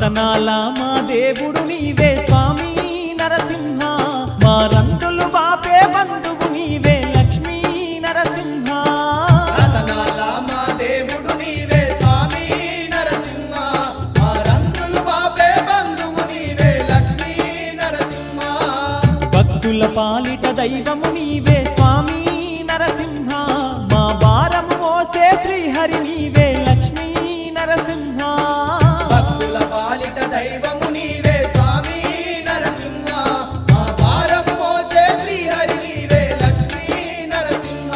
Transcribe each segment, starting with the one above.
రతనాల మా దేవుడు నీవే స్వామి నరసింహ, మా రందులు బాపే బంధువు నీవే లక్ష్మీ నరసింహ. రతనాల మా దేవుడు నీవే స్వామి నరసింహ, మా రందులు బాపే బంధువు నీవే లక్ష్మీ నరసింహ. భక్తుల పాలిట దైవము నీవే స్వామి నరసింహ, మా భారము మోసే శ్రీహరి నీవే లక్ష్మీ నరసింహ. భక్తుల పాలిట దైవము నీవే స్వామి నరసింహ, మా భారము మోసే శ్రీహరి నీవే లక్ష్మీ నరసింహ.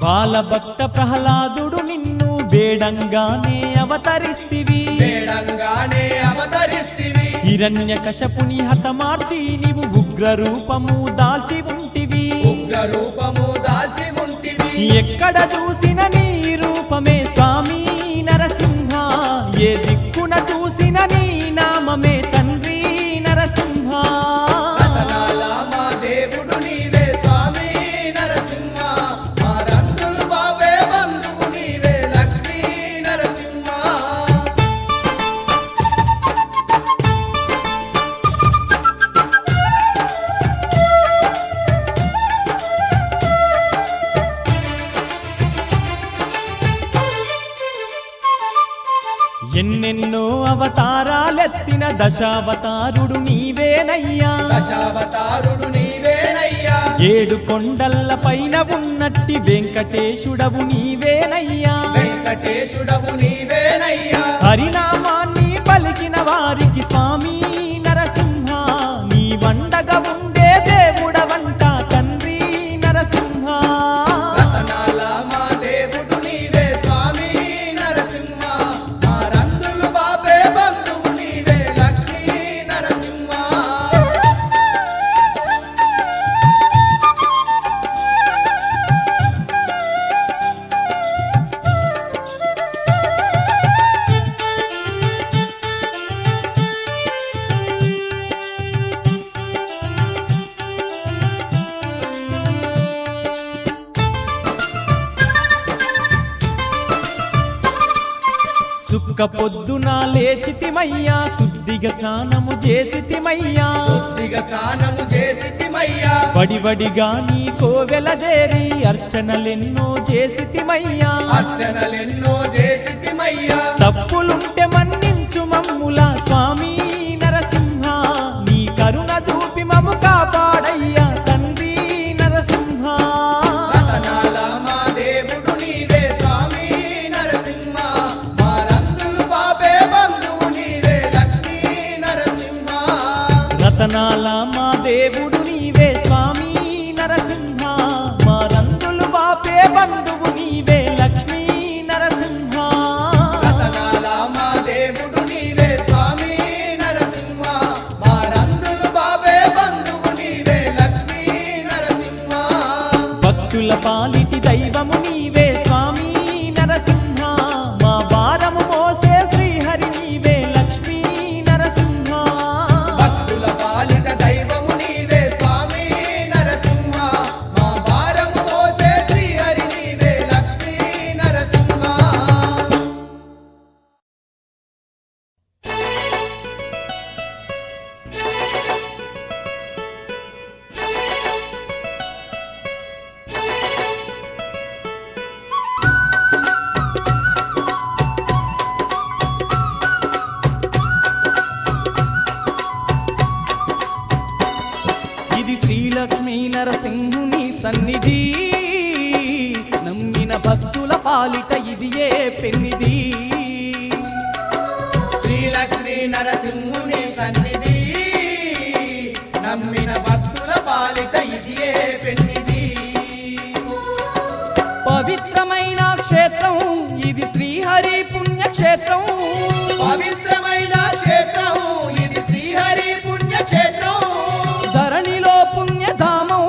బాలభక్త ప్రహ్లాదుడు నిన్ను వేడంగానే అవతరిస్తివి, వేడంగానే అవతరిస్తివి. హిరణ్యకశపుని హతమార్చి నీవు ఉగ్ర రూపము దాల్చి ఉంటివి, ఉగ్ర రూపము దాల్చి ఉంటివి. ఎక్కడ చూసిన నీ రూపమే స్వామి నరసింహ, ఏ దిక్కున చూసిన నీ నామమే తండ్రి నరసింహ. రతనాల మా దేవుడు నీవే స్వామి నరసింహ, మా రందులు బాపే బంధువు నీవే లక్ష్మీ నరసింహ. ఎన్నెన్నో అవతారాలెత్తిన దశావతారుడు నీవేనయ్యా, దశావతారుడు నీవేనయ్యా. 7 కొండల పైన ఉన్నట్టి వెంకటేశుడవు నీవేనయ్యా, వెంకటేశుడవు నీవేనయ్యా. హరినామాన్ని పలికిన వారికి స్వామి నరసింహ, నీ వండగా ఉండే దేవుడవంట తండ్రి నరసింహ. రతనాల మా దేవుడు నీవే స్వామి నరసింహ, మా రందులు బాపే బంధువు నీవే లక్ష్మీ నరసింహ. సుక్క పొద్దున లేచితిమయ్యా, శుద్ధిగా స్నానము చేసితిమయ్యా, శుద్ధిగా స్నానము చేసితిమయ్యా. వడివడిగా నీ కోవెల చేరి అర్చనలెన్నో చేసితిమయ్యా, అర్చనలెన్నో చేసితిమయ్యా. తప్పులుంటే మన్నించు మమ్ముల స్వామి నరసింహ, నీ కరుణ చూపి మము కాపాడయ్యా తండ్రి నరసింహ. రతనాల మా దేవుడు నీవే స్వామి నరసింహ, మా రందులు బాపే బంధువు నీవే లక్ష్మీ నరసింహ. రతనాల మా దేవుడు నీవే స్వామి నరసింహ, మా రందులు బాపే బంధువు నీవే లక్ష్మీ నరసింహ. రతనాల మా దేవుడు నీవే స్వామి నరసింహ, మా రందులు బాపే బంధువు నీవే లక్ష్మీ నరసింహ. భక్తుల పాలిటి దైవము నీవే స్వామి నరసింహ, మా భారము మోసే శ్రీహరి నీవే లక్ష్మీ నరసింహ. భక్తుల పాలిట దైవము నీవే స్వామి నరసింహ, మా భారము మోసే శ్రీహరి నీవే లక్ష్మీ నరసింహ. ఇది శ్రీలక్ష్మీ నరసింహుని సన్నిధి, నమ్మిన భక్తుల పాలిట ఇది ఏ పెన్నిది. శ్రీలక్ష్మీ నరసింహుని సన్నిధి, నమ్మిన భక్తుల పాలిట ఇది ఏ పెన్నిది. పవిత్రమైన క్షేత్రం ఇది శ్రీహరి పుణ్యక్షేత్రం, పవిత్రమైన క్షేత్రం ఇది శ్రీహరి పుణ్యక్షేత్రం. ధరణిలో పుణ్యధామం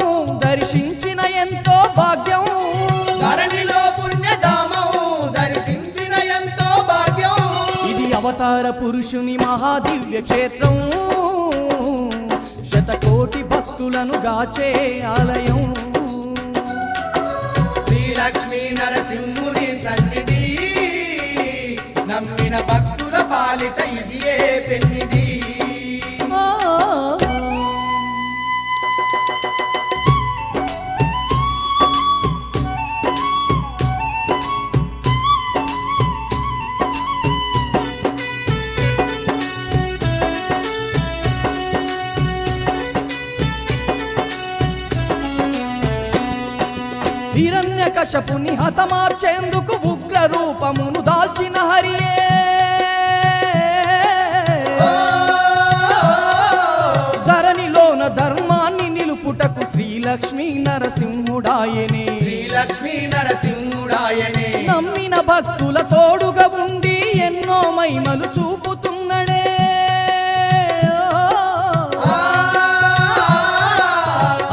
అవతార పురుషుని మహాదివ్య క్షేత్రం, శతకోటి భక్తులను గాచే ఆలయం. శ్రీలక్ష్మీ నరసింహుని సన్నిధి, నమ్మిన భక్తుల పాలిట ఇదియే పెన్నిది. హిరణ్యకశపుని హతమార్చేందుకు ఉగ్ర రూపమును దాల్చిన హరియే, ధరణిలోన ధర్మాన్ని నిలుపుటకు శ్రీలక్ష్మీ నరసింహుడాయనే. శ్రీలక్ష్మీ నరసింహుడాయనే నమ్మిన భక్తుల తోడుగా ఉండి ఎన్నో మహిమలు చూపుతున్నడే.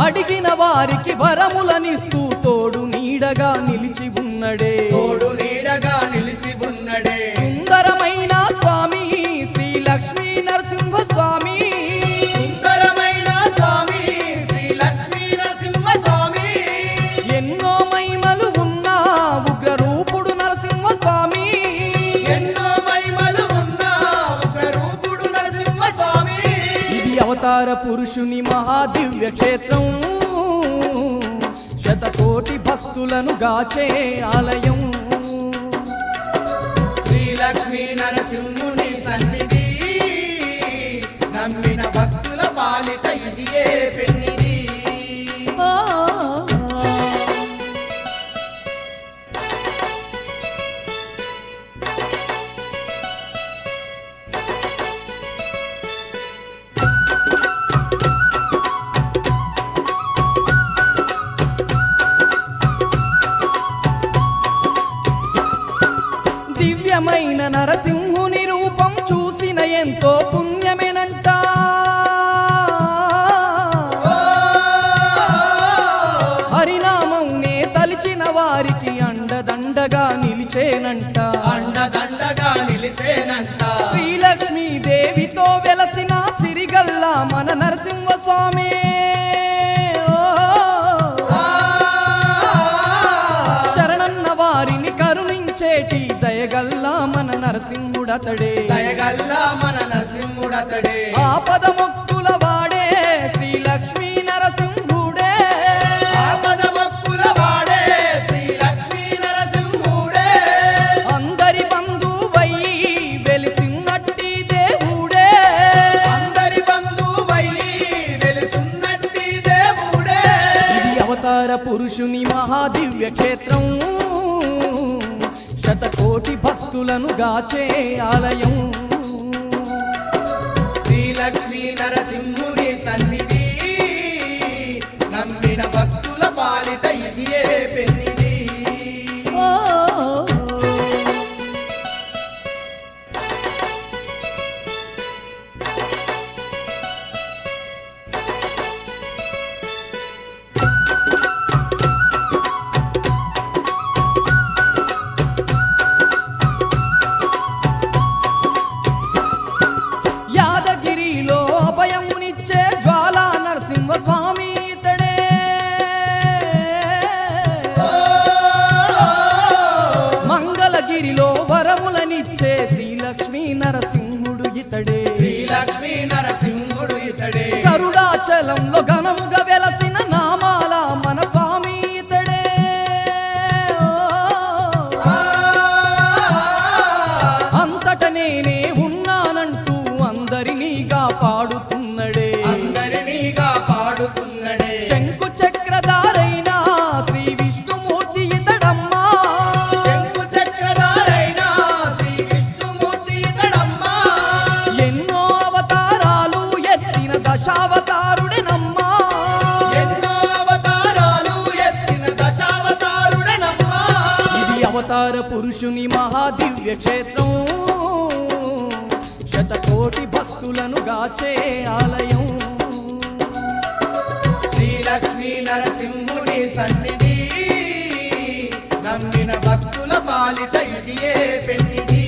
అడిగిన వారికి వరములనిస్తూ తోడు నీడగా నిలిచి ఉన్నడే. తోడు నీడగా నిలిచి ఉన్నడే సుందరమైన స్వామి శ్రీలక్ష్మీ నరసింహ స్వామి. సుందరమైన స్వామి శ్రీలక్ష్మీ నరసింహ స్వామి. ఎన్నో మహిమలు ఉన్న ఉగ్ర రూపుడు నరసింహ స్వామి. ఎన్నో మహిమలు ఉన్న ఉగ్ర రూపుడు నరసింహ స్వామి. ఇది అవతార పురుషుని మహాదివ్య క్షేత్రం, శతకోటి భక్తులను గాచే ఆలయం. శ్రీలక్ష్మీ నరసింహుని సన్నిధి, నమ్మిన భక్తుల పాలిట ఇదియే పెన్నిది. దివ్యమైన నరసింహుని రూపం చూసిన ఎంతో పుణ్యమేనంట. హరినామం నే తలిచిన వారికి అండదండగా నిలిచేనంట. అండదండగా నిలిచేనంట. శ్రీలక్ష్మీ దేవితో వెలసిన సిరిగల్ల మన నరసింహ స్వామి. శరణన్న వారిని కరుణించేటి దయగల్లా మన నరసింహుడతడే. దయగల్లా మన నరసింహుడతడే. ఆపద మొక్కుల వాడే శ్రీలక్ష్మీ నరసింహుడే. ఆపద మొక్కుల వాడే శ్రీలక్ష్మీ నరసింహుడే. అందరి బంధువయ్యి వెలిసినట్టి దేవుడే. అందరి బంధువయ్యి వెలుసున్నట్టి దేవుడే. ఇది అవతార పురుషుని మహాదివ్య క్షేత్రం, శతకోటి భక్తులను గాచే ఆలయం. శ్రీలక్ష్మీ నరసింహుని సన్నిధి, నమ్మిన భక్తుల పాలిట ఇదియే పెన్నిది. యాదగిరిలో అభయమునిచ్చే జ్వాలా నరసింహ స్వామి ఇతడే. మంగళగిరిలో వరములనిచ్చే శ్రీలక్ష్మీ నరసింహుడు ఇతడే. శ్రీలక్ష్మీ నరసింహుడు ఇతడే. గరుడాచలంలో ఘనముగా వెలసిన నామాల మన స్వామి ఇతడే. అంతట నేనే ఉన్నానంటూ అందరినీగా పాడుతున్నడే. అందరినీగా పాడుతున్నడే. శంకు చక్రధారైన శ్రీ విష్ణుమూర్తి ఇతడమ్మా. శంకు చక్రధారైన శ్రీ విష్ణుమూర్తి ఇతడమ్మా. ఎన్నో అవతారాలు ఎత్తిన దశావతారుడెనమ్మా. ఎన్నో అవతారాలు ఎత్తిన దశావతారుడనమ్మా. ఇది అవతార పురుషుని మహాదివ్య క్షేత్రం, శతకోటి భక్తులను గాచే ఆలయం. శ్రీలక్ష్మీ నరసింహుని సన్నిధి, నమ్మిన భక్తుల పాలిట ఇదియే పెన్నిది.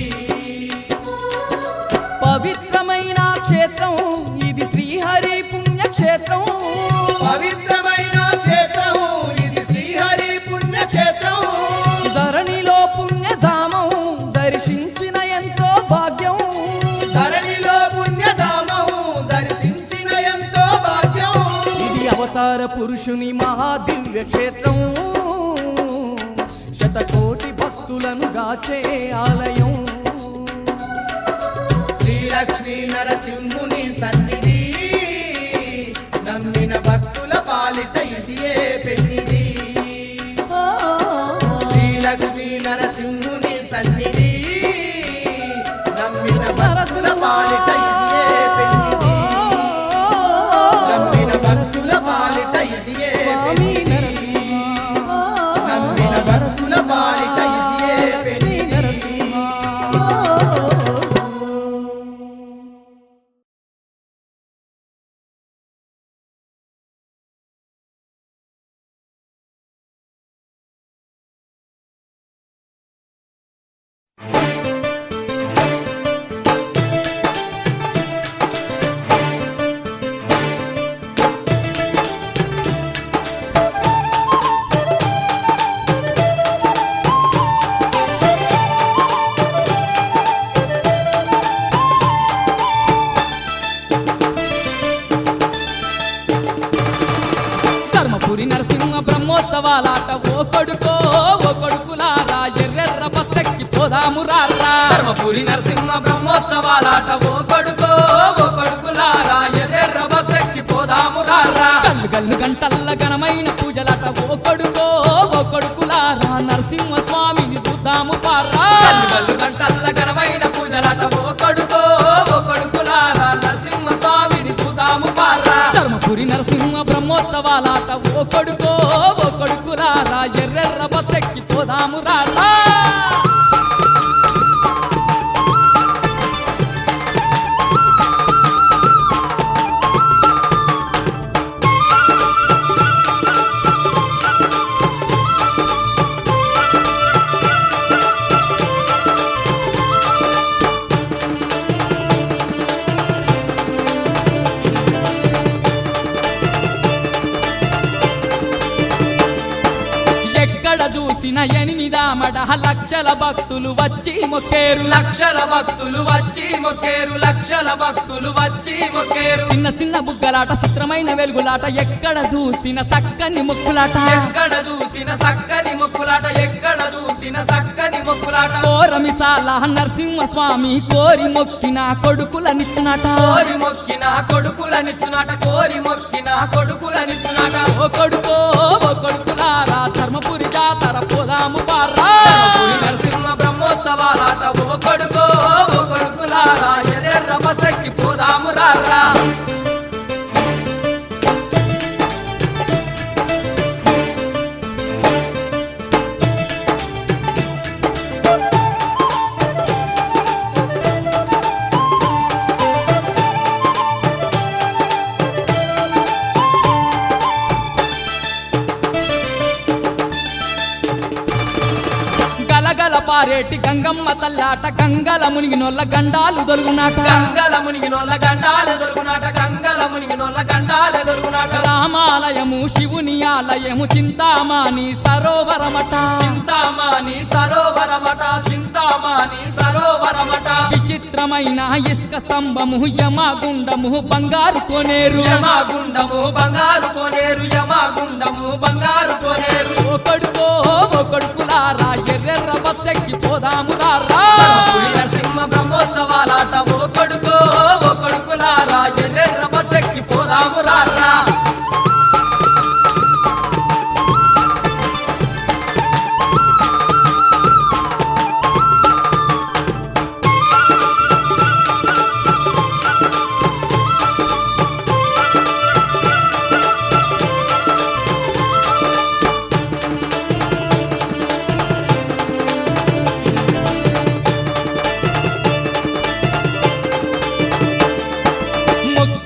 క్షేత్రం పవిత్రమైన క్షేత్రం ఇది శ్రీహరి పుణ్యక్షేత్రం ధరణిలో పుణ్యధామం దర్శించిన ఎంతో భాగ్యం ధరణిలో పుణ్యధామం దర్శించిన ఎంతో భాగ్యం ఇది అవతార పురుషుని మహాదివ్య క్షేత్రం శతకోటి భక్తులను గాచే ఆలయం శ్రీలక్ష్మీ నరసింహుని సన్నిధి నమ్మిన భక్తుల పాలిట ఇదియే పెన్నిది శ్రీలక్ష్మీ నరసింహుని సన్నిధి నమ్మిన భక్తుల పాలిట ఇదియే పెన్నిది నమ్మిన భక్తుల పాలిట ఇదియే పెన్నిది నమ్మిన భక్తుల పాలిట ఇదియే పెన్నిది ధర్మపురి నరసింహ బ్రహ్మోత్సవాలాట ఓ కొడుకులారా ఎర్రెర్ర బస్సెక్కి పోదాము రారా ధర్మపురి నరసింహ బ్రహ్మోత్సవాలాట ఓ కొడుకులారా ఎర్రెర్ర బస్సెక్కి పోదాము రారా గల్లు గల్లు గంటల్ల ఘనమైన పూజలాట ఓ కొడుకులారా నరసింహ స్వామిని చూద్దాము పారా గల్లు గల్లు గంటల్ల ఘనమైన పూజలాట ఓ కొడుకులారా నరసింహ స్వామిని చూదాము పారా ధర్మపురి నరసింహ బ్రహ్మోత్సవాలాట ఓ కొడుకులారా ఎర్రెర్ర బస్సెక్కి పోదాము రారా ఎక్కడ చూసిన ఎనిమిదామడ లక్షల భక్తులు వచ్చి మొక్కేరు లక్షల భక్తులు వచ్చి మొక్కేరు లక్షల భక్తులు వచ్చి మొక్కేరు చిన్న చిన్న బుగ్గలాట చిత్రమైన వెలుగులాట ఎక్కడ చూసిన సక్కని ముక్కులాట ఎక్కడ చూసిన సక్కని మొక్కులాట ఎక్కడ చూసిన సక్కని మొక్కులాట కోరమిసాల నరసింహ స్వామి కోరి మొక్కిన కొడుకులనిచ్చునట కోరి మొక్కిన కొడుకులనిచ్చునాట కోరి మొక్కిన కొడుకులనిచ్చునాట ఓ కొడుకులారా ధర్మపురి జాతర పోదాము పారా ధర్మపురి నరసింహ బ్రహ్మోత్సవాలాట ఓ కొడుకులారా ఎర్రెర్ర బస్సెక్కి పోదాము రారా గలగల పారేటి గంగమ్మ తల్లాట గంగల మునిగినోళ్ళ గండాలు దొరుగునాట గంగల మునిగినోళ్ళ గండాలు దొరుకునాట గంగల మునిగినోళ్ళ గండాలు దొరుకునాట రామాలయము శివుని ఆలయము చింతామాని సరోవరమట చింతామాని సరోవరమట చింతామాని సరోవరమట విచిత్రమైన ఇసుక స్తంభము యమగుండము బంగారు కోనేరు యమగుండము బంగారు కోనేరు యమగుండము బంగారు కోనేరు ఓ కొడుకులారా ఎర్రెర్ర బస్సెక్కి పోదాము రారా ధర్మపురి నరసింహ బ్రహ్మోత్సవాలాట ఓ కొడుకులారా ఎర్రెర్ర బస్సెక్కి పోదాము రారా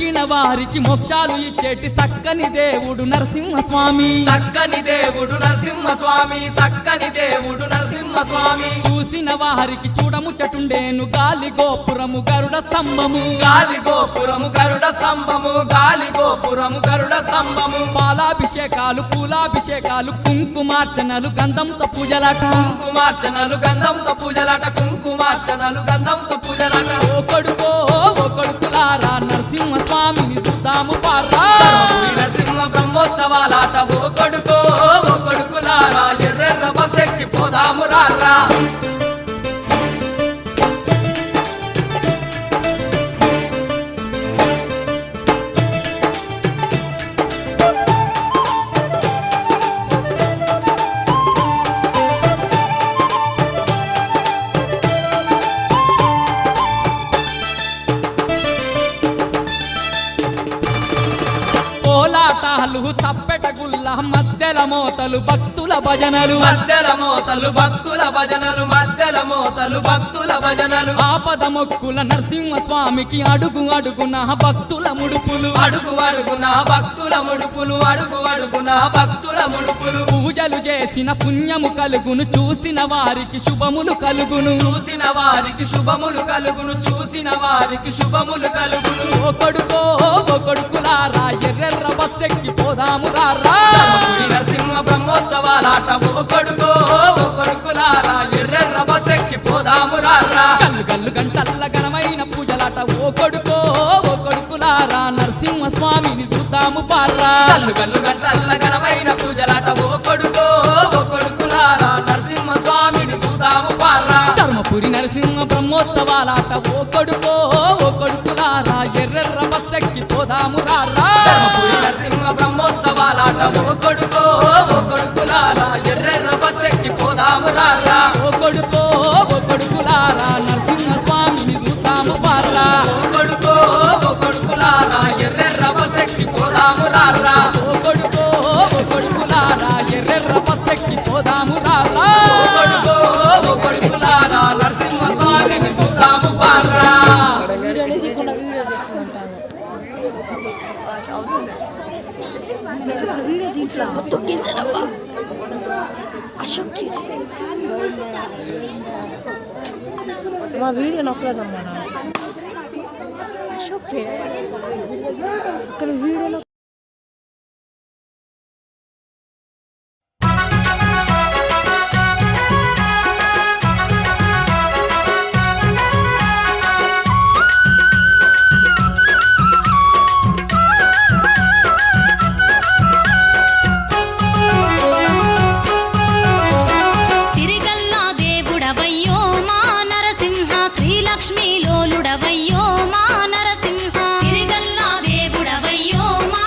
మొక్కిన వారికి మోక్షాలు ఇచ్చేటి సక్కని దేవుడు నరసింహస్వామి చక్కని దేవుడు నరసింహస్వామి చక్కని దేవుడు నరసింహస్వామి చూసిన వారికి చూడముచ్చటుండేను గాలి గోపురము గరుడ స్తంభము గాలి గోపురము గరుడ స్తంభము గాలి గోపురము గరుడ స్తంభము పాలాభిషేకాలు పూలాభిషేకాలు కుంకుమార్చనలు గంధంతో పూజలాట కుంకుమార్చనలు గంధంతో పూజలాట కుంకుమార్చనలు గంధంతో పూజలాట ఓ కొడుకో ఓ కొడుకులారా నరసింహస్వామిని చూద్దాము పారా ధర్మపురి నరసింహ బ్రహ్మోత్సవాలాట ఓ కొడుకో ఓ కొడుకులారా ఎర్రెర్ర బస్సెక్కి పోదాము రారా కోలాటాలు తప్పెట గుల్ల మధ్యల మోతలు భక్తుల భజనలు మధ్యల మోతలు భక్తుల భజనలు మధ్యల మోతలు భక్తుల భజనలు ఆపద మొక్కుల నరసింహస్వామికి అడుగు అడుగున భక్తుల ముడుపులు అడుగు అడుగున భక్తుల ముడుపులు అడుగు అడుగున భక్తుల ముడుపులు పూజలు చేసిన పుణ్యము కలుగును చూసిన వారికి శుభములు కలుగును చూసిన వారికి శుభములు కలుగును చూసిన వారికి శుభములు కలుగును ఓ కొడుకో ఓ కొడుకులారా ఎర్రెర్ర బస్సెక్కి పోదాము రారా ధర్మపురి నరసింహ బ్రహ్మోత్సవాలాట ఓ కొడుకో ఓ కొడుకులారా ఎర్రెర్ర బస్సెక్కి పోదాము రారా గల్లు గల్లు గంటల్ల ఘనమైన పూజలాట ఓ కొడుకో ఓ కొడుకులారా నరసింహస్వామిని చూద్దాము పారా గల్లు గల్లు గంటల్ల ఘనమైన పూజలాట ఓ కొడుకో ఓ కొడుకులారా నరసింహ స్వామిని చూద్దాము పారా ధర్మపురి నరసింహ బ్రహ్మోత్సవాలాట ఓ కొడుకో ఓ కొడుకులారా ఎర్రెర్ర బస్సెక్కి పోదాము రారా ధర్మపురి నరసింహ బ్రహ్మోత్సవాలాట ఓ కొడుకో ఓ కొడుకులారా ఎర్రెర్ర బస్సెక్కి పోదాము రారా ఓ కొడుకో ఓ కొడుకులారా నరసింహస్వామిని చూద్దాము పారా ఓ కొడుకో ఓ కొడుకులారా ఎర్రెర్ర బస్సెక్కి పోదాము రారా ఓ కొడుకో ఓ కొడుకులారా ఎర్రెర్ర బస్సెక్కి పోదాము రారా ఓ కొడుకో ఓ కొడుకులారా నరసింహ స్వామిని చూద్దాము పారా వీడియో దీంట్లో తొక్కేసాడబ్బా అశోక్కి మా వీడియో నొక్కలేదమ్మా అశోక్ ఇక్కడ వీడియోలో సిరిగల్లా దేవుడవయ్యో మా నరసింహ శ్రీలక్ష్మీ లోలుడవయ్యో మా నరసింహ సిరిగల్లా దేవుడవయ్యో మా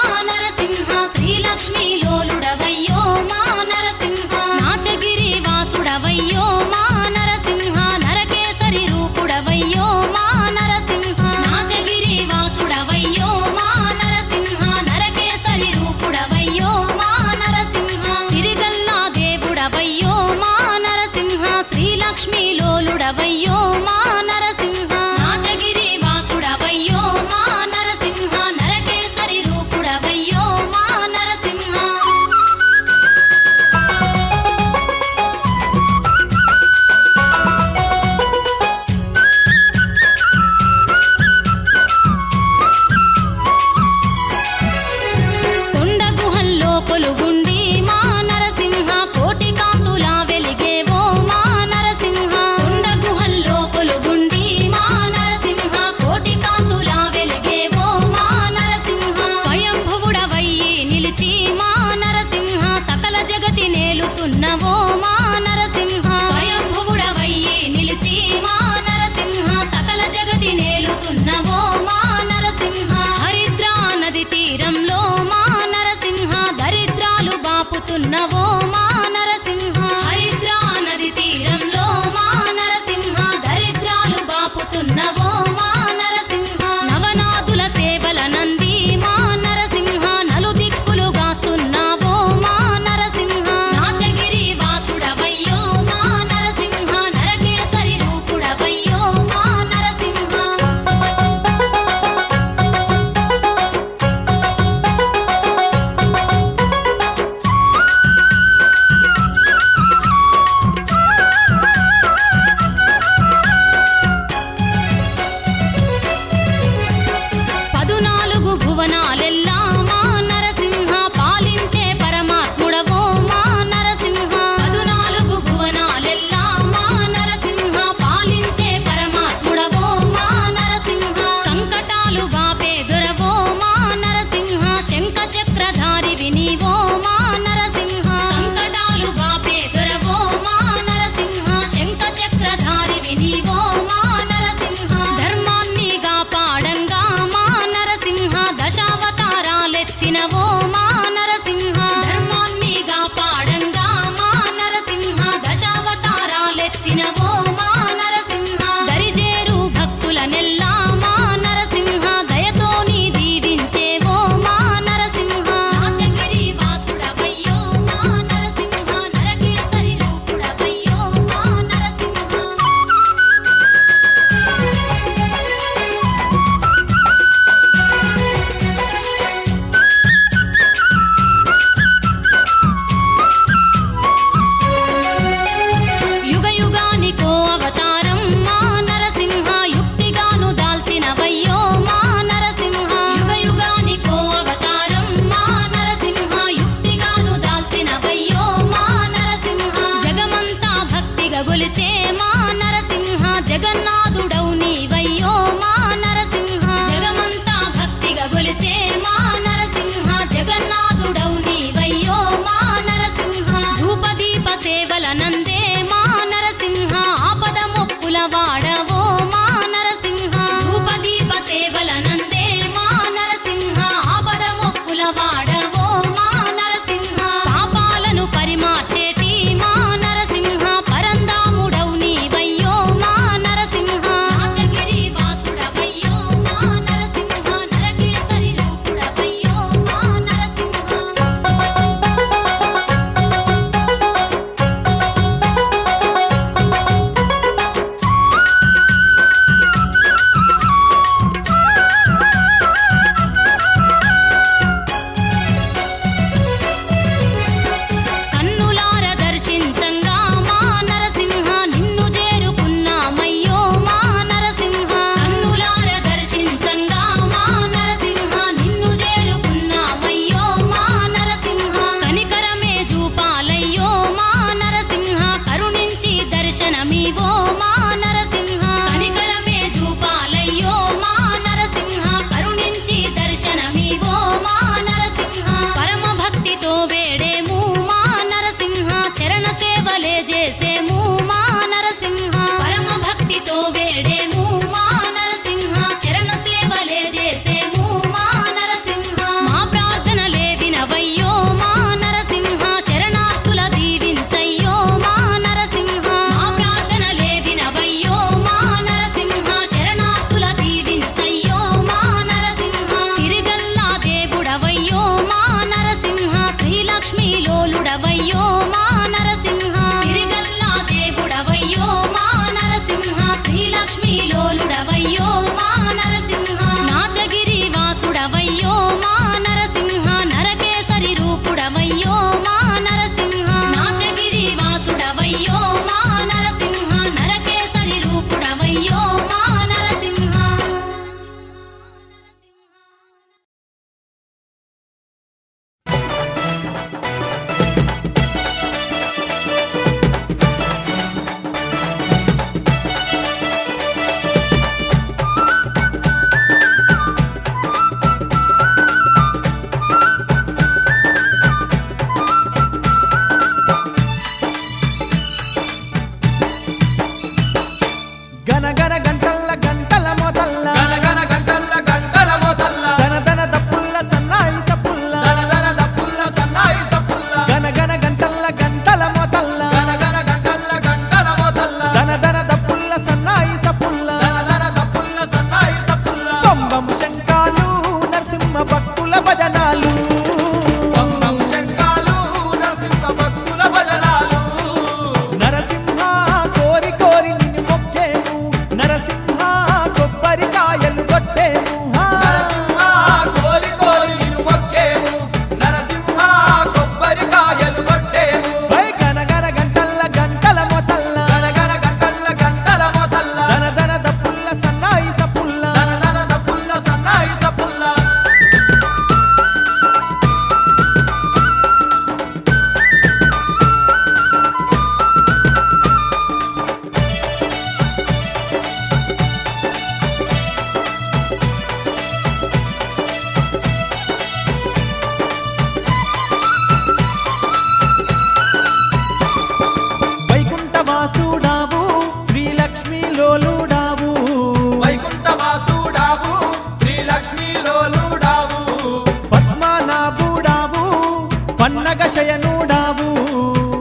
శయనుడావు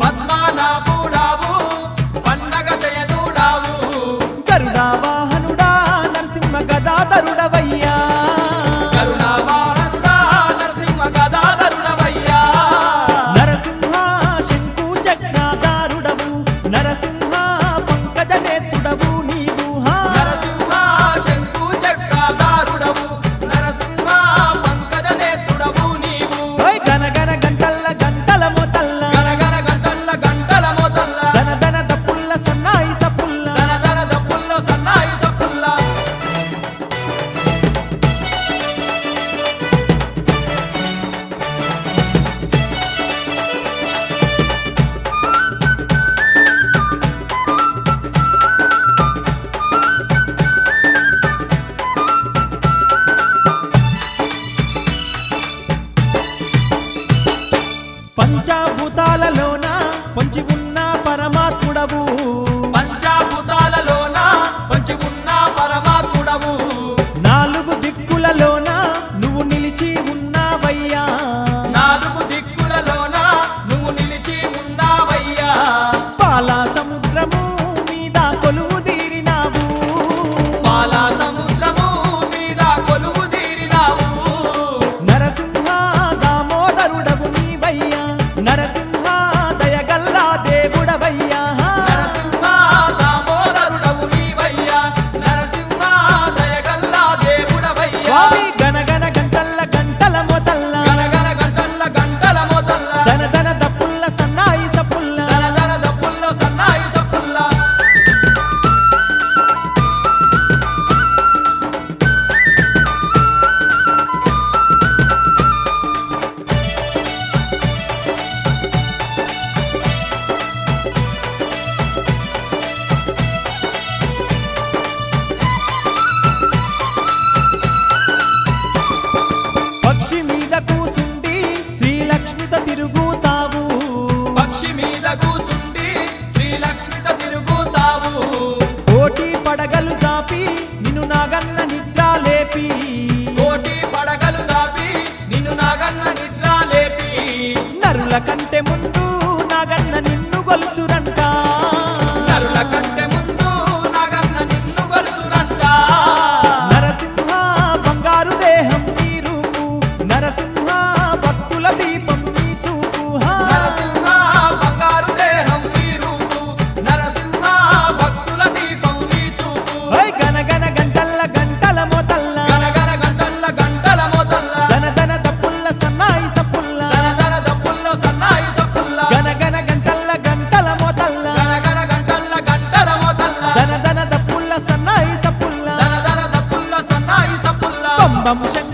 పద్మనాభుడావు పండగ శయనుడావు గరుడా వాహనుడా నరసింహ గదాధరుడవయ్యా కరుణావాహనుడా నరసింహ గదాధరుడవయ్యా నరసింహ శంకు చక్రాధారుడవు నరసింహ పంకజ నేత్రుడవు నీవు నరసింహ శంకు చక్రధారుడవు నరసింహ పంకజ నేత్రుడవు నీవు గనగన గంటల్ల గంటల మొతల్ల గనగన గంటల్ల గంటల మోతల్ల దన దన దప్పుల్ల సన్నాయి సప్పుల్ల దన దన దప్పుల్లో సన్నాయి సప్పుల్ల పంచభూతాలలోన పొంచి ఉన్న పరమాత్ముడవు పంచభూతాలలోన పంచి ఉన్న పరమాత్ముడవు నాలుగు దిక్కులలోన నువ్వు నిలిచి ఉన్నావయ్యా నాలుగు దిక్కులలోన నువ్వు నిలిచి ఉన్నావయ్యా పాల సముద్రము మీద కొలువు తీరినావు పాల సముద్రము మీద కొలువు తీరినావు నరసింహ దామోదరుడవు నీవయ్యా నరసింహ దయగల్లా దేవుడవయ్యా నరసింహ దామోదరుడవు నీవయ్యా నరసింహ దయగల్లా దేవుడవయ్యా స్వామి గనగన గంటల్ల గంటల మొతల్ల గనగన గంటల్ల గంటల మోతల్ల దన దన దప్పుల్ల సన్నాయి సప్పుల్ల దన దన దప్పుల్లో సన్నాయి సప్పుల్ల పక్షి మీద కూసుండి శ్రీలక్ష్మితో తిరుగుతావు పక్షి మీద కూసుండి శ్రీలక్ష్మితో తిరుగుతావు కోటి పడగలు జాపి నిన్ను నాగన్న నిద్ర లేపి కోటి పడగలు చాపి నిన్ను నాగన్న నిద్ర లేపి నరుల కంటే ముందు నాగన్న నిన్ను గొలుచురంట నరుల కంటే ముందు నాగన్న నిన్ను గొలుచునంట నరసింహ బంగారు దేహం నీ రూపు నరసింహ భక్తుల దీపం నీ చూపు నరసింహ బంగారు దేహం నీ రూపు నరసింహ భక్తుల దీపం నీ చూపు గనగన గంటల్ల గంటల మొతల్ల గనగన గంటల్ల గంటల మోతల్ల దన దన దప్పుల్ల సన్నాయి సప్పుల్ల దన దన దప్పుల్లో సన్నాయి సప్పుల్ల గనగన గంటల్ల గంటల మొతల్ల గనగన గంటల్ల గంటల మోతల్ల దన దన దప్పుల్ల సన్నాయి సప్పుల్ల దన దన దప్పుల్లో సన్నాయి సప్పుల్ల బం బం శంకర